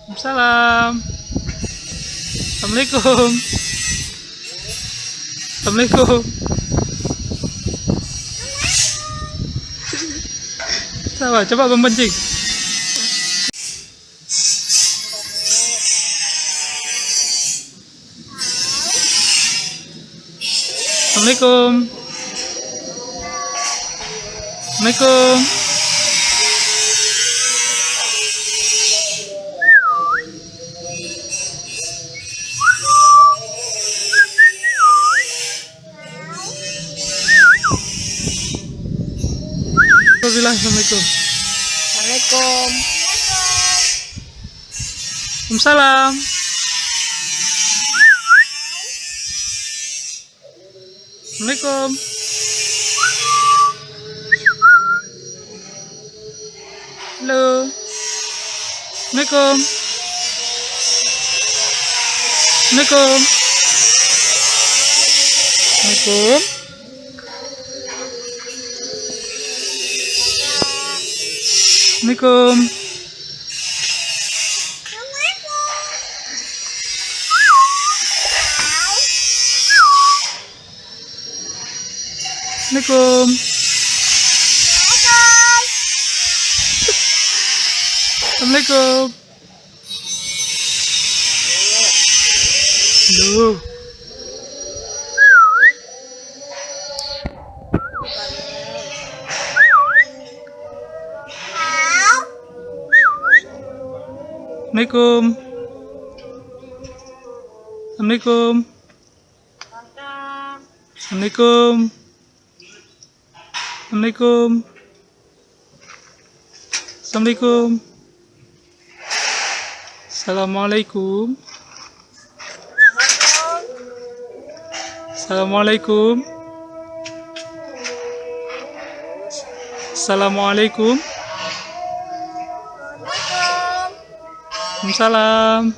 Salam. Assalamualaikum. Assalamualaikum. Coba membenci. Assalamualaikum. Assalamualaikum. Bilang assalamualaikum. Assalamualaikum. Waalaikumsalam. Assalamualaikum. Halo. Assalamualaikum. Assalamualaikum. Assalamualaikum. Assalamualaikum. Assalamualaikum. Assalamualaikum. Duh. Assalamualaikum. Assalamualaikum. Assalamualaikum. Assalamualaikum. Assalamualaikum. Assalamualaikum. Assalamualaikum. Assalamualaikum. Waalaikumsalam.